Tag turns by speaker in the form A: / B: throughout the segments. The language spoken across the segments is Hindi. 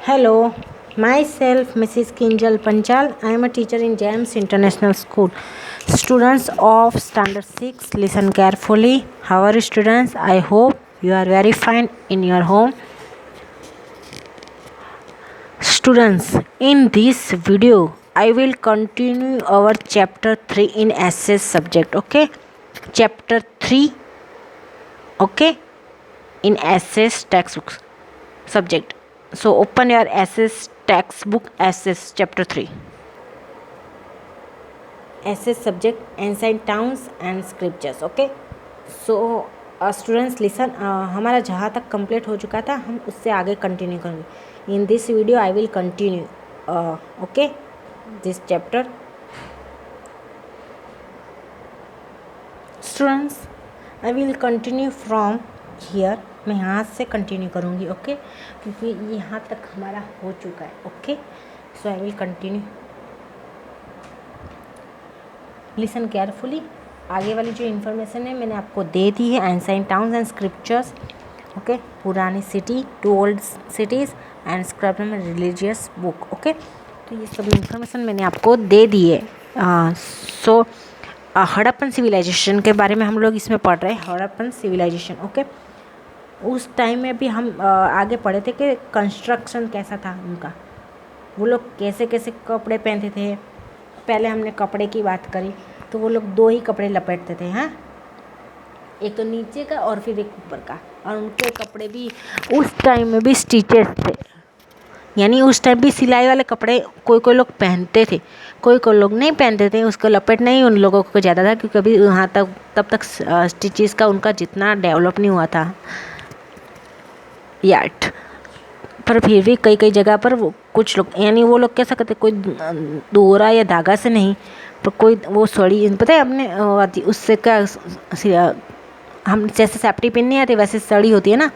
A: Hello, myself Mrs. Kinjal Panchal. I am a teacher in James International School. Students of Standard 6, listen carefully. How are you, students? I hope you are very fine in your home. Students, in this video, I will continue our chapter 3 in essays subject. Okay? Chapter 3, okay? In essays textbooks subject. So open your essays textbook, essays chapter 3. Essays subject, ancient towns and scriptures. Okay, so students listen. हमारा जहाँ तक कंप्लीट हो चुका था हम उससे आगे कंटिन्यू करेंगे. In this video I will continue. Okay, this chapter. Students, I will continue from here. मैं यहाँ से कंटिन्यू करूँगी. ओके, क्योंकि यहाँ तक हमारा हो चुका है. Okay, so I will continue. Listen carefully. आगे वाली जो इन्फॉर्मेशन है मैंने आपको दे दी है. एंसाइन टाउन्स एंड स्क्रिप्चर्स. ओके, पुरानी city, 2 old cities and scripture में रिलीजियस बुक. ओके, तो ये सब इन्फॉर्मेशन मैंने आपको दे दी है. सो हड़प्पन सिविलाइजेशन के बारे में हम लोग इसमें पढ़ रहे हैं. हड़प्पन सिविलाइजेशन. ओके, उस टाइम में भी हम आगे पढ़े थे कि कंस्ट्रक्शन कैसा था उनका, वो लोग कैसे कैसे कपड़े पहनते थे. पहले हमने कपड़े की बात करी तो वो लोग 2 ही कपड़े लपेटते थे. हाँ, एक तो नीचे का और फिर एक ऊपर का. और उनके कपड़े भी उस टाइम में भी स्टिचेस थे, यानी उस टाइम भी सिलाई वाले कपड़े कोई कोई लोग पहनते थे, कोई कोई लोग नहीं पहनते थे. उसको लपेटना ही उन लोगों को ज़्यादा था, क्योंकि अभी वहाँ तब तक स्टिचेस का उनका जितना डेवलप नहीं हुआ था याट. पर फिर भी कई कई जगह पर वो कुछ लोग, यानी वो लोग कैसा करते, कोई दोरा या धागा से नहीं, पर कोई वो सड़ी, पता है अपने उससे क्या, हम जैसे सेफ्टी पिन नहीं आती वैसे सड़ी होती है ना,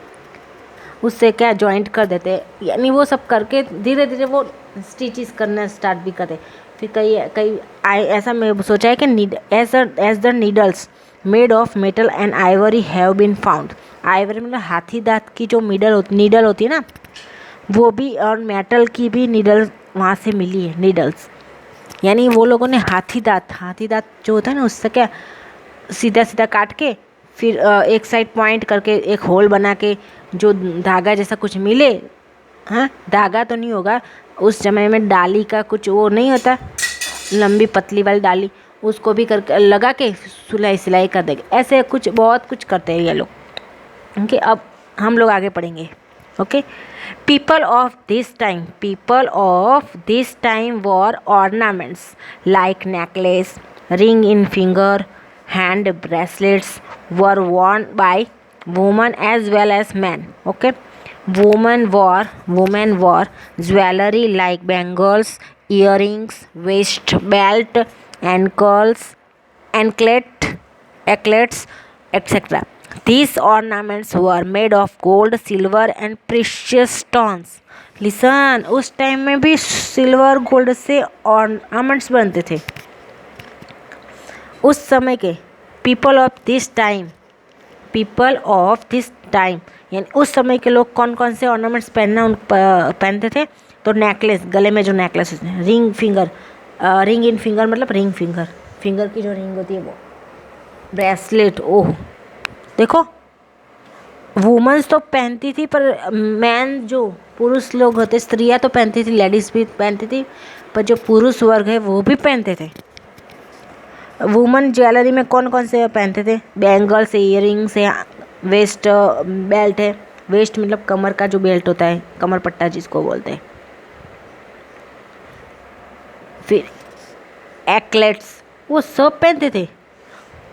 A: उससे क्या जॉइंट कर देते. यानी वो सब करके धीरे धीरे वो स्टिचेस करना स्टार्ट भी करते. फिर कई ऐसा मैं सोचा है कि as the needles made of metal and ivory have been found. Ivory मतलब हाथी दांत की जो नीडल होती है ना, वो भी, और मेटल की भी नीडल वहाँ से मिली है. नीडल्स यानी वो लोगों ने हाथी दांत जो होता है ना, उससे क्या सीधा सीधा काट के फिर एक साइड पॉइंट करके एक होल बना के जो धागा जैसा कुछ मिले. हाँ, धागा तो नहीं होगा, उस समय में डाली का कुछ वो नहीं होता, लंबी पतली वाली डाली, उसको भी करके लगा के सिलाई कर देंगे. ऐसे कुछ बहुत कुछ करते हैं ये लोग. ओके, अब हम लोग आगे पढ़ेंगे. Okay, people of this time wore ornaments like necklace, ring in finger, hand bracelets were worn by women as well as men. Okay, women wore jewelry like bangles, earrings, waist belt, anklets, etc. These ornaments were made of gold, silver and precious stones. Listen, उस टाइम में भी सिल्वर गोल्ड से ऑर्नामेंट्स बनते थे. उस समय के पीपल ऑफ दिस टाइम यानी उस समय के लोग कौन कौन से ऑर्नामेंट्स पहनते थे. तो नेकलेस, गले में जो नेकलेस होते हैं, रिंग इन फिंगर मतलब रिंग फिंगर की जो रिंग होती है वो, ब्रेसलेट. ओह देखो, वुमेन्स तो पहनती थी, पर मैन जो पुरुष लोग होते, स्त्रियां तो पहनती थी, लेडीज़ भी पहनती थी, पर जो पुरुष वर्ग है वो भी पहनते थे. वुमेन ज्वेलरी में कौन कौन से पहनते थे? बैंगल्स, इयरिंग्स है, वेस्ट बेल्ट है. वेस्ट मतलब कमर का जो बेल्ट होता है, कमर पट्टा जिसको बोलते हैं. फिर एंकलेट्स, वो सब पहनते थे.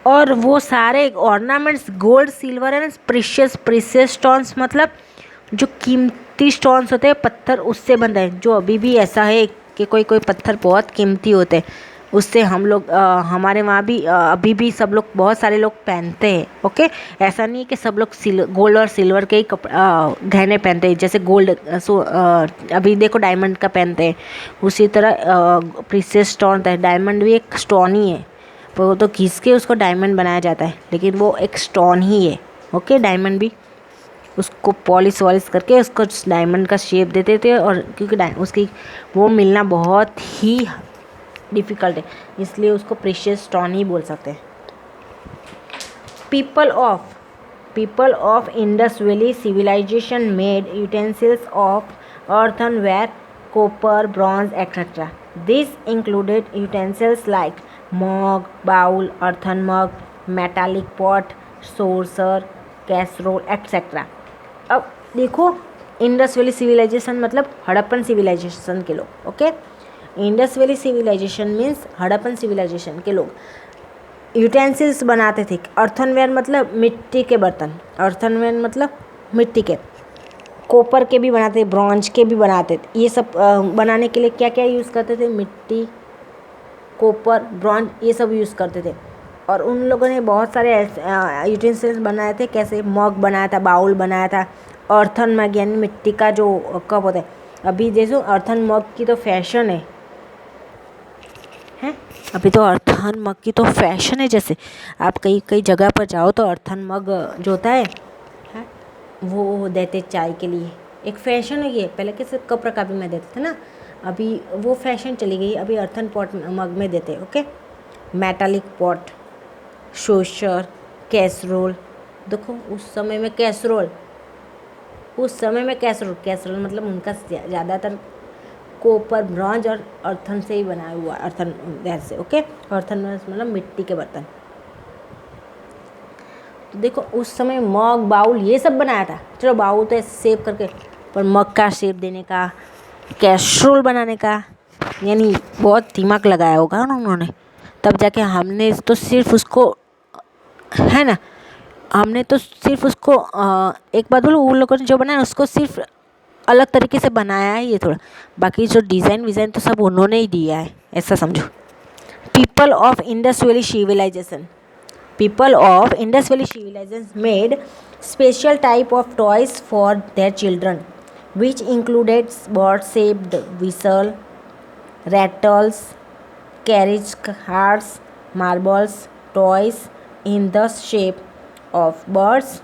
A: और वो सारे ornaments gold, silver and precious stones, मतलब जो कीमती स्टोन्स होते हैं, पत्थर, उससे बनता है. जो अभी भी ऐसा है कि कोई पत्थर बहुत कीमती होते हैं, उससे हम लोग हमारे वहाँ भी अभी भी सब लोग, बहुत सारे लोग पहनते हैं. ओके, ऐसा नहीं है कि सब लोग गोल्ड और सिल्वर के ही गहने पहनते हैं. जैसे गोल्ड अभी देखो डायमंड का पहनते हैं, उसी तरह प्रीशियस स्टोन है. डायमंड भी एक स्टोन ही है, वो तो घिस के उसको डायमंड बनाया जाता है, लेकिन वो एक स्टोन ही है. ओके, डायमंड भी उसको पॉलिश वॉलिश करके उसको डायमंड का शेप देते थे। और क्योंकि उसकी वो मिलना बहुत ही डिफ़िकल्ट है, इसलिए उसको प्रीशियस स्टोन ही बोल सकते हैं। People of Indus Valley civilization made utensils of earthenware, copper, bronze, etc. These included utensils like mug, bowl, earthen mug, metallic pot, saucer, casserole, etc. अब देखो, इंडस वैली सिविलाइजेशन मतलब हड़प्पन सिविलाइजेशन के लोग। Okay, Indus valley civilization means Harappan civilization के लोग यूटेंसिल्स बनाते थे। अर्थनवेयर मतलब मिट्टी के बर्तन, अर्थनवेयर मतलब मिट्टी के, कॉपर के भी बनाते, ब्रॉन्ज के भी बनाते थे। ये सब बनाने के लिए क्या क्या यूज़ करते थे? मिट्टी, कॉपर, ब्रॉन्ज, ये सब यूज़ करते थे। और उन लोगों ने बहुत सारे यूटेंसिल्स बनाए थे। कैसे? मग बनाया था, बाउल बनाया था, अर्थन मग यानी मिट्टी का जो कप होता है। अभी देखो अर्थन मग की तो फैशन है, अभी तो अर्थन मग की तो फैशन है। जैसे आप कई कई जगह पर जाओ तो अर्थन मग जो होता है वो देते चाय के लिए, एक फ़ैशन है ये। पहले कैसे कप रकाबी में देते थे ना, अभी वो फैशन चली गई, अभी अर्थन पॉट मग में देते। ओके, मेटालिक पॉट, शोशर, कैसरोल। देखो उस समय में कैसरोल कैसरोल मतलब उनका ज़्यादातर कॉपर, ब्रॉन्ज और अर्थन से ही बनाया हुआ, अर्थन वेयर से। ओके, अर्थन वेयर मतलब मिट्टी के बर्तन। तो देखो उस समय मग, बाउल ये सब बनाया था। चलो बाउल तो ऐसे शेप करके, पर मग का शेप देने का, कैसरोल बनाने का, यानी बहुत दिमाग लगाया होगा ना उन्होंने। तब जाके हमने तो सिर्फ उसको, है ना, हमने तो सिर्फ उसको एक बात बोलूँ, उन लोगों ने जो बनाया उसको सिर्फ अलग तरीके से बनाया है ये थोड़ा, बाकी जो डिज़ाइन विज़ाइन तो सब उन्होंने ही दिया है, ऐसा समझो। People of Indus valley civilization made special type of toys for their children which included bird shaped whistle, rattles, carriage carts, marbles, toys in the shape of birds,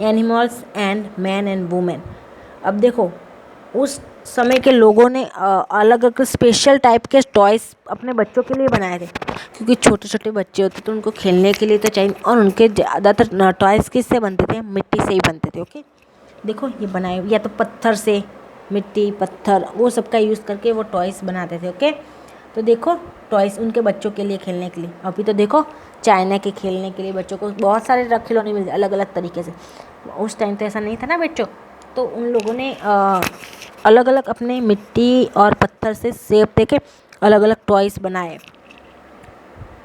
A: animals and man and women. अब देखो उस समय के लोगों ने अलग अलग स्पेशल टाइप के टॉयज़ अपने बच्चों के लिए बनाए थे, क्योंकि छोटे छोटे बच्चे होते तो उनको खेलने के लिए तो चाहिए। और उनके ज़्यादातर टॉयज़ किससे बनते थे? मिट्टी से ही बनते थे। ओके, देखो ये बनाए, या तो पत्थर से, मिट्टी, पत्थर, वो सब का यूज़ करके वो टॉयज़ बनाते थे। ओके, तो देखो टॉयज़ उनके बच्चों के लिए खेलने के लिए। अभी तो देखो चाइना के खेलने के लिए बच्चों को बहुत सारे खिलौने मिलते अलग अलग तरीके से। उस टाइम तो ऐसा नहीं था ना बच्चों, तो उन लोगों ने अलग अलग अपने मिट्टी और पत्थर से शेप देके अलग अलग टॉयज़ बनाए।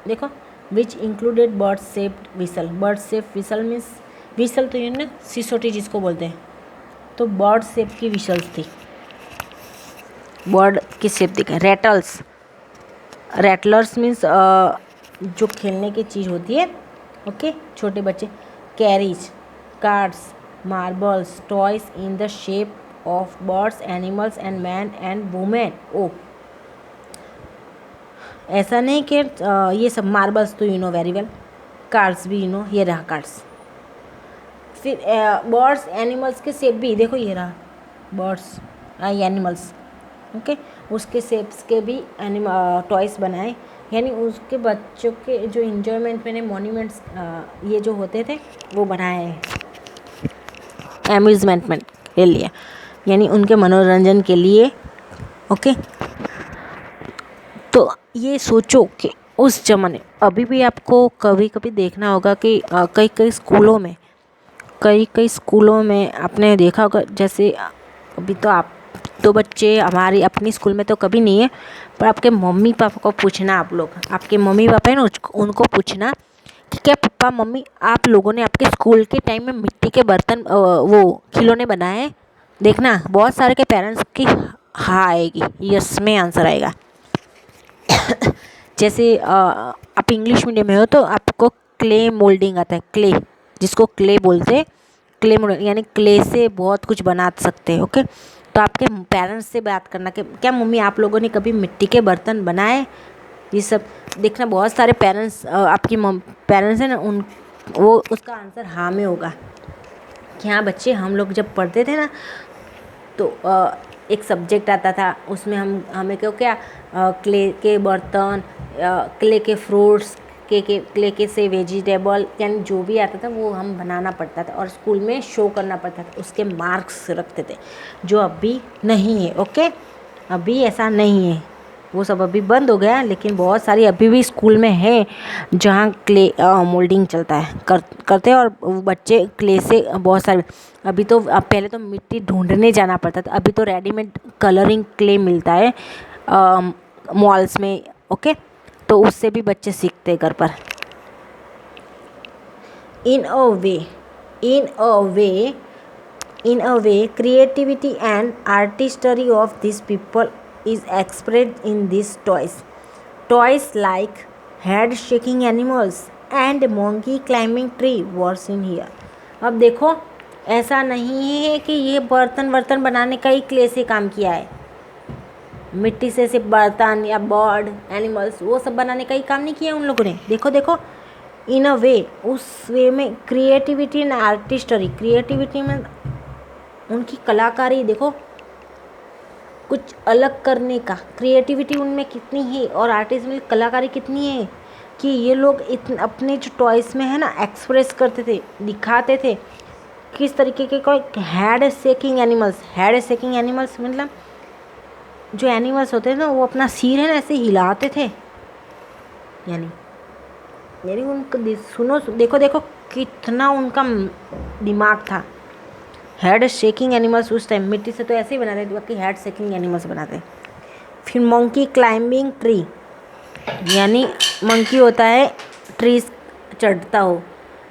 A: देखो विच included bird shaped whistle. Bird shape whistle means, whistle तो ये ना सिसोटी जिसको बोलते हैं, तो बर्ड शेप की विशल्स थी, बर्ड की शेप दिखे। रैटलर्स मीन्स जो खेलने की चीज़ होती है। ओके, छोटे बच्चे। Carriages, cards, marbles, toys in the shape of birds, animals and man and women. ओ, ऐसा नहीं कि ये सब मार्बल्स तो you know very well, cards भी यू नो, ये रहा कार्ड्स। फिर बर्ड्स, एनिमल्स के शेप भी देखो, ये रहा बर्ड्स, एनिमल्स। ओके, उसके शेप्स के भी टॉयज़ बनाए, यानी उसके बच्चों के जो इन्जॉयमेंट में मोन्यूमेंट्स ये जो होते थे वो बनाए हैं एम्यूज़मेंट में के लिए, यानी उनके मनोरंजन के लिए। ओके, तो ये सोचो कि उस ज़माने, अभी भी आपको कभी कभी देखना होगा कि कई कई स्कूलों में आपने देखा होगा। जैसे अभी तो आप तो बच्चे हमारी अपनी स्कूल में तो कभी नहीं है, पर आपके मम्मी पापा को पूछना, आप लोग आपके मम्मी पापा है ना, उनको पूछना कि क्या पप्पा मम्मी आप लोगों ने आपके स्कूल के टाइम में मिट्टी के बर्तन वो खिलौने बनाए हैं? देखना बहुत सारे के पेरेंट्स की हाँ आएगी, यस में आंसर आएगा। जैसे आप इंग्लिश मीडियम में हो तो आपको क्ले मोल्डिंग आता है, क्ले जिसको क्ले बोलते हैं, क्ले मोल्डिंग यानी क्ले से बहुत कुछ बना सकते हैं। ओके, तो आपके पेरेंट्स से बात करना कि क्या मम्मी आप लोगों ने कभी मिट्टी के बर्तन बनाए, ये सब देखना। बहुत सारे पेरेंट्स आपकी पेरेंट्स हैं ना, उन वो उसका आंसर हाँ में होगा। कि हाँ बच्चे, हम लोग जब पढ़ते थे ना तो एक सब्जेक्ट आता था, उसमें हमें क्या क्ले के बर्तन, क्ले के फ्रूट्स, क्ले के से वेजिटेबल, यानी जो भी आता था वो हम बनाना पड़ता था और स्कूल में शो करना पड़ता था, उसके मार्क्स रखते थे, जो अभी नहीं है। ओके, अभी ऐसा नहीं है, वो सब अभी बंद हो गया, लेकिन बहुत सारी अभी भी स्कूल में है जहाँ क्ले मोल्डिंग चलता है, करते हैं, और बच्चे क्ले से बहुत सारे, अभी तो पहले तो मिट्टी ढूंढने जाना पड़ता था, अभी तो रेडीमेड कलरिंग क्ले मिलता है मॉल्स में। ओके, तो उससे भी बच्चे सीखते हैं घर पर। इन अ वे creativity and artistry of these people is expressed in these toys like head shaking animals and monkey climbing tree were seen here। अब देखो, ऐसा नहीं है कि ये बर्तन बनाने का ही क्ले से काम किया है, मिट्टी से सिर्फ बर्तन या बर्ड, एनिमल्स, वो सब बनाने का ही काम नहीं किया उन लोगों ने। देखो इन अ वे, उस वे में क्रिएटिविटी एंड आर्टिस्टरी, क्रिएटिविटी में उनकी कलाकारी, देखो कुछ अलग करने का क्रिएटिविटी उनमें कितनी है, और आर्टिस्ट में कलाकारी कितनी है कि ये लोग अपने जो टॉयस में है ना एक्सप्रेस करते थे, दिखाते थे किस तरीके के। कोई हेड शेकिंग एनिमल्स मतलब जो एनिमल्स होते हैं ना, वो अपना सिर है ना ऐसे हिलाते थे, यानी उनको सुनो, देखो कितना उनका दिमाग था। हेड शेकिंग एनिमल्स उस टाइम मिट्टी से तो ऐसे ही बनाते थे, बाकी हेड शेकिंग एनिमल्स बनाते। फिर मंकी क्लाइंबिंग ट्री, यानी मंकी होता है ट्रीज चढ़ता हो,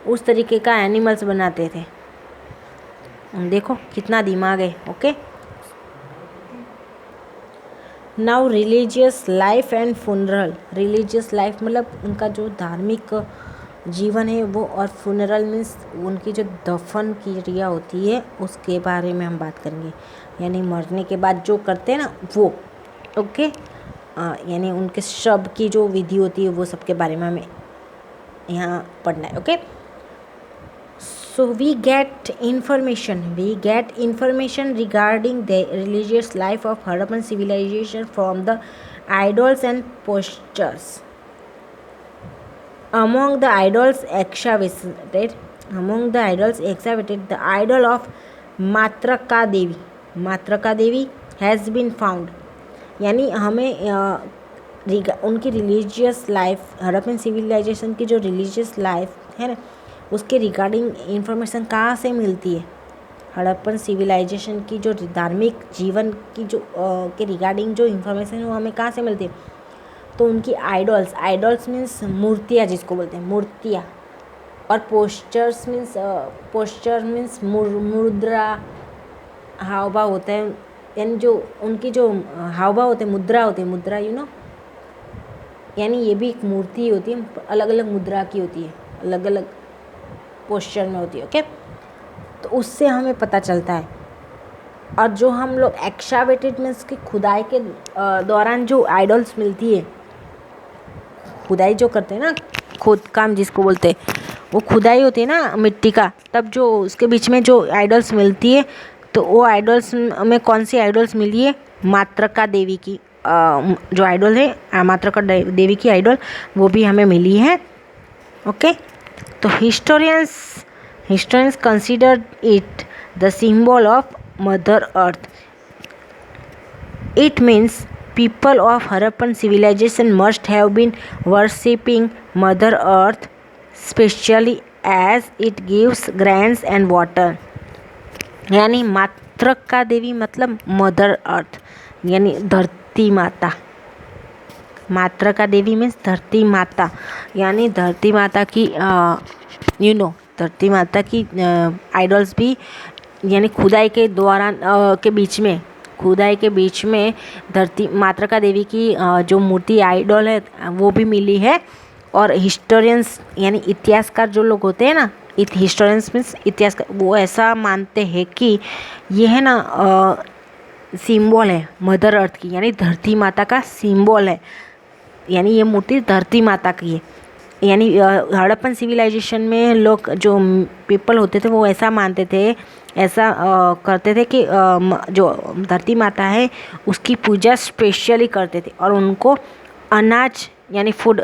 A: उस तरीके का एनिमल्स बनाते थे। देखो कितना दिमाग है। Okay, now religious life and funeral. Religious life मतलब उनका जो धार्मिक जीवन है वो, और फ्यूनरल मीन्स उनकी जो दफन की क्रिया होती है उसके बारे में हम बात करेंगे, यानी मरने के बाद जो करते हैं ना वो। ओके, यानी उनके शव की जो विधि होती है वो सब के बारे में हमें यहाँ पढ़ना है। Okay, so we get information regarding the religious life of Harappan civilization from the idols and postures. Among the idols excavated, the idol of Matraka Devi has been found। यानी हमें उनकी रिलीजियस लाइफ, हड़प्पन सिविलाइजेशन की जो रिलीजियस लाइफ है ना, उसके रिगार्डिंग इंफॉर्मेशन कहाँ से मिलती है। हड़प्पन सिविलाइजेशन की जो धार्मिक जीवन की जो के रिगार्डिंग जो इंफॉर्मेशन है वो हमें कहाँ से मिलती है, तो उनकी आइडल्स मीन्स मूर्तियाँ, जिसको बोलते हैं मूर्तियाँ, और पोस्चर मीन्स मुद्रा, हाव भाव होता है, यानी जो उनकी जो हाव भाव होते हैं, मुद्रा यानी ये भी एक मूर्ति होती है, अलग अलग मुद्रा की होती है, अलग अलग पोस्चर में होती है। ओके, तो उससे हमें पता चलता है। और जो हम लोग एक्सकावेटेड मीन्स की खुदाई के दौरान जो आइडल्स मिलती है, खुदाई जो करते हैं ना, खोद काम जिसको बोलते हैं, वो खुदाई होती है ना मिट्टी का, तब जो उसके बीच में जो आइडल्स मिलती है, तो वो आइडल्स में कौन सी आइडल्स मिली है, मातृका देवी की जो आइडल है, मातृका देवी की आइडल, वो भी हमें मिली है। ओके, तो historians consider it the symbol of mother earth. It means people of Harappan civilization must have been worshipping Mother Earth, especially as it gives grains and water। यानी मातृका देवी मतलब मदर अर्थ, यानी धरती माता। मातृका देवी मीन्स धरती माता, यानी धरती माता की धरती माता की आइडल्स भी, यानी खुदाई के दौरान खुदाई के बीच में धरती मातृका देवी की जो मूर्ति आइडल है वो भी मिली है। और हिस्टोरियंस यानी इतिहासकार जो लोग होते हैं ना, हिस्टोरियंस मीन्स इतिहासकार, वो ऐसा मानते हैं कि ये है ना सिंबल है मदर अर्थ की, यानी धरती माता का सिंबल है, यानी ये मूर्ति धरती माता की है। यानी हड़प्पन सिविलाइजेशन में लोग जो पीपल होते थे वो ऐसा मानते थे, ऐसा करते थे कि जो धरती माता है उसकी पूजा स्पेशली करते थे और उनको अनाज यानी फूड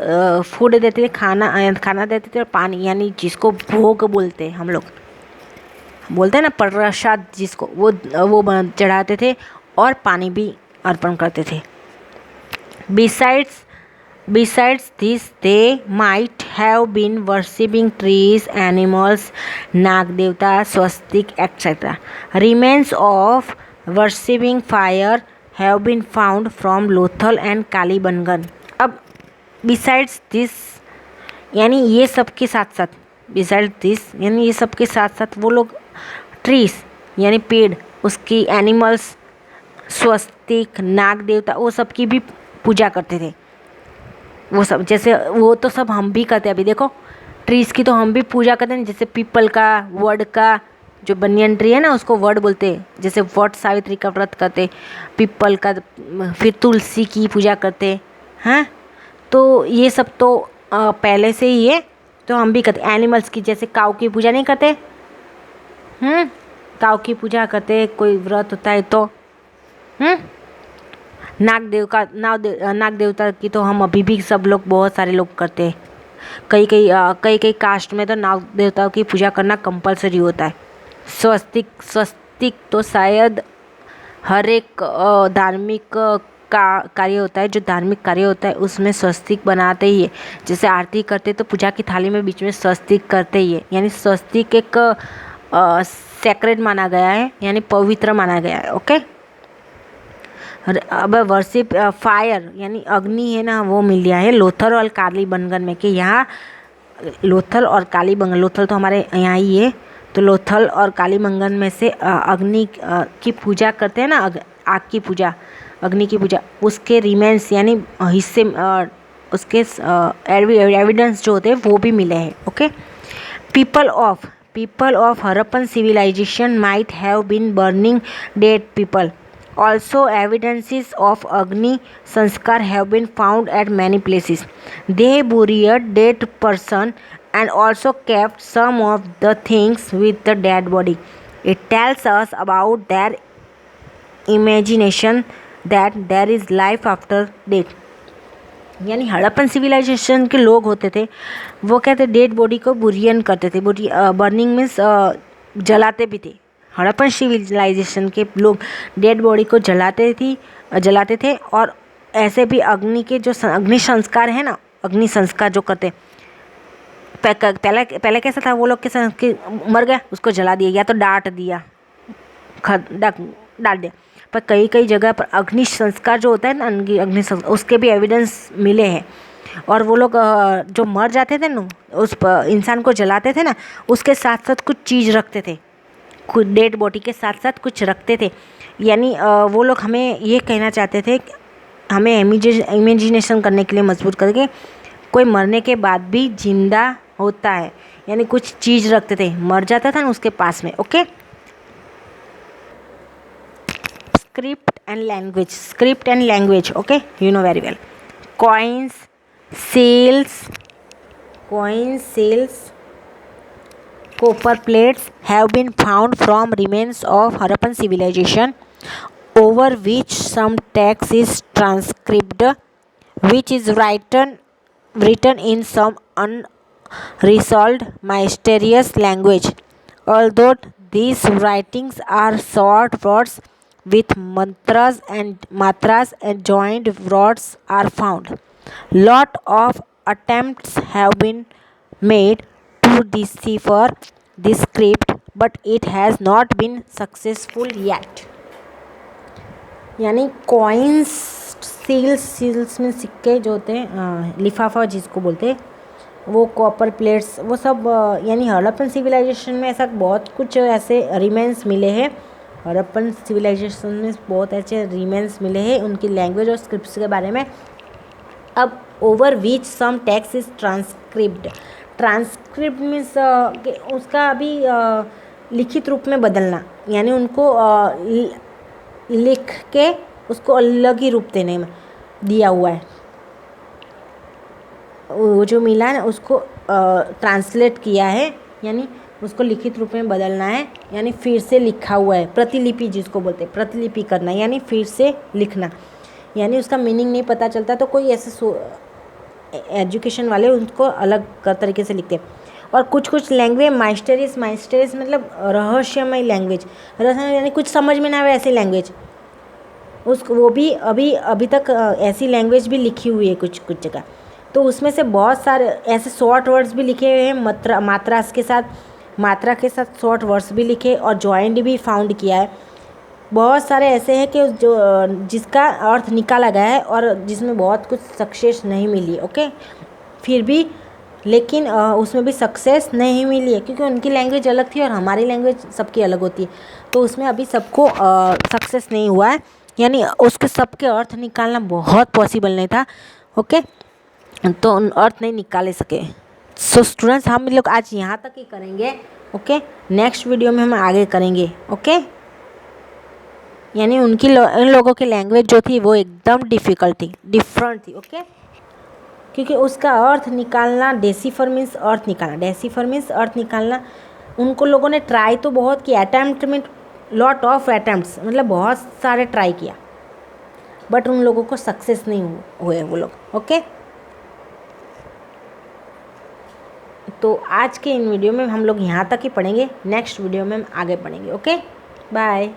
A: देते थे, खाना देते थे और पानी यानी जिसको भोग बोलते हैं, हम लोग बोलते हैं ना प्रसाद जिसको, वो चढ़ाते थे और पानी भी अर्पण करते थे। Besides this, they might have been worshipping trees, animals, Nag Devta, Swastik, etc. Remains of worshipping fire have been found from Lothal and Kalibangan. अब besides this यानी ये सब के साथ साथ, besides this यानी ये सब के साथ साथ वो लोग ट्रीज यानी पेड़, उसकी एनिमल्स, स्वस्तिक, नाग देवता, वो सब की भी पूजा करते थे। वो सब जैसे वो तो सब हम भी करते हैं। अभी देखो ट्रीज़ की तो हम भी पूजा करते हैं, जैसे पीपल का, वड का, जो बनियन ट्री है ना उसको वड बोलते हैं, जैसे वट सावित्री का व्रत करते, पीपल का, फिर तुलसी की पूजा करते हैं। तो ये सब तो पहले से ही है, तो हम भी करते। एनिमल्स की जैसे काऊ की पूजा नहीं करते, काऊ की पूजा करते कोई व्रत होता है तो। नाग देवता की तो हम अभी भी सब लोग, बहुत सारे लोग करते हैं। कई कास्ट में तो नाग देवताओं की पूजा करना कंपलसरी होता है। स्वस्तिक तो शायद हर एक धार्मिक का कार्य होता है, जो धार्मिक कार्य होता है उसमें स्वस्तिक बनाते ही है। जैसे आरती करते तो पूजा की थाली में बीच में स्वस्तिक करते ही है, यानी स्वस्तिक एक सेक्रेड माना गया है, यानी पवित्र माना गया है। ओके, अब वर्शिप फायर यानी अग्नि है ना, वो मिल गया है लोथल और कालीबंगन में, कि यहाँ लोथल और कालीबंगन, लोथल तो हमारे यहाँ ही है, तो लोथल और कालीबंगन में से अग्नि की पूजा करते हैं ना, आग की पूजा, अग्नि की पूजा, उसके रिमेन्स यानी हिस्से, उसके एविडेंस जो होते हैं वो भी मिले हैं। Okay, people of Harappan civilization might have been burning dead people. Also, evidences of Agni Sanskar have been found at many places. They buried dead person and also kept some of the things with the dead body. It tells us about their imagination that there is life after death. यानी हड़प्पन सिविलाइजेशन के लोग होते थे, वो कहते डेड बॉडी को बुरियन करते थे। बर्निंग मीन्स जलाते भी थे। हड़प्पन सिविलाइजेशन के लोग डेड बॉडी को जलाते थे और ऐसे भी अग्नि के जो अग्नि संस्कार है ना, अग्नि संस्कार जो करते, पहले कैसा था, वो लोग के मर गया उसको जला दिया या तो डांट दिया, डाल दिया। पर कई जगह पर अग्नि संस्कार जो होता है ना, अग्नि संस्कार, उसके भी एविडेंस मिले हैं। और वो लोग जो मर जाते थे ना, उस इंसान को जलाते थे ना, उसके साथ साथ कुछ चीज़ रखते थे, कुछ डेड बॉडी के साथ साथ कुछ रखते थे। यानी वो लोग हमें ये कहना चाहते थे, हमें इमेजिनेशन करने के लिए मजबूर करके, कोई मरने के बाद भी जिंदा होता है, यानी कुछ चीज़ रखते थे, मर जाता था ना उसके पास में। Okay, script and language. Okay, you know very well. Coins, seals, copper plates have been found from remains of Harappan civilization, over which some text is transcribed, which is written in some unresolved mysterious language. Although these writings are short words with mantras and joined words are found. Lot of attempts have been made to decipher this script, but it has not been successful yet. यानी कॉइन्स, सील्स में सिक्के जो होते हैं, लिफाफा जिसको बोलते हैं, वो कॉपर प्लेट्स, वो सब, यानी हड़प्पन सिविलाइजेशन में ऐसा बहुत कुछ ऐसे रिमेन्स मिले हैं। हड़प्पन सिविलाइजेशन में बहुत ऐसे रिमेन्स मिले हैं उनकी लैंग्वेज और स्क्रिप्ट्स के बारे में। अब over which some text is transcript means उसका अभी लिखित रूप में बदलना, यानी उनको लिख के उसको अलग ही रूप देने में दिया हुआ है। वो जो मिला है ना उसको ट्रांसलेट किया है, यानी उसको लिखित रूप में बदलना है, यानी फिर से लिखा हुआ है। प्रतिलिपि जिसको बोलते हैं, प्रतिलिपि करना यानी फिर से लिखना, यानी उसका मीनिंग नहीं पता चलता तो कोई ऐसे एजुकेशन वाले उनको अलग तरीके से लिखते हैं। और कुछ लैंग्वेज माइस्टरीज मतलब रहस्यमय लैंग्वेज, रहस्यमय यानी कुछ समझ में ना आवे ऐसी लैंग्वेज, उसको वो भी अभी तक ऐसी लैंग्वेज भी लिखी हुई है कुछ जगह। तो उसमें से बहुत सारे ऐसे शॉर्ट वर्ड्स भी लिखे हुए हैं, मात्रा के साथ शॉर्ट वर्ड्स भी लिखे और जॉइंट भी फाउंड किया है। बहुत सारे ऐसे हैं कि जो जिसका अर्थ निकाला गया है और जिसमें बहुत कुछ सक्सेस नहीं मिली, ओके, फिर भी लेकिन उसमें भी सक्सेस नहीं मिली है क्योंकि उनकी लैंग्वेज अलग थी और हमारी लैंग्वेज सबकी अलग होती है। तो उसमें अभी सबको सक्सेस नहीं हुआ है, यानी उसके सबके अर्थ निकालना बहुत पॉसिबल नहीं था, ओके, तो उन अर्थ नहीं निकाले सके। सो स्टूडेंट्स, हम लोग आज यहाँ तक ही करेंगे, ओके। नेक्स्ट वीडियो में हम आगे करेंगे, ओके। यानी इन लोगों की लैंग्वेज जो थी वो एकदम डिफ़िकल्ट थी, डिफरेंट थी, ओके, क्योंकि उसका अर्थ निकालना, डेसिफर मीन्स अर्थ निकालना उनको लोगों ने ट्राई तो बहुत किया, अटैम्प्ट में लॉट ऑफ अटैम्प्ट्स, मतलब बहुत सारे ट्राई किया, बट उन लोगों को सक्सेस नहीं हुए वो लोग, ओके। तो आज के इन वीडियो में हम लोग यहाँ तक ही पढ़ेंगे, नेक्स्ट वीडियो में हम आगे पढ़ेंगे, ओके, बाय।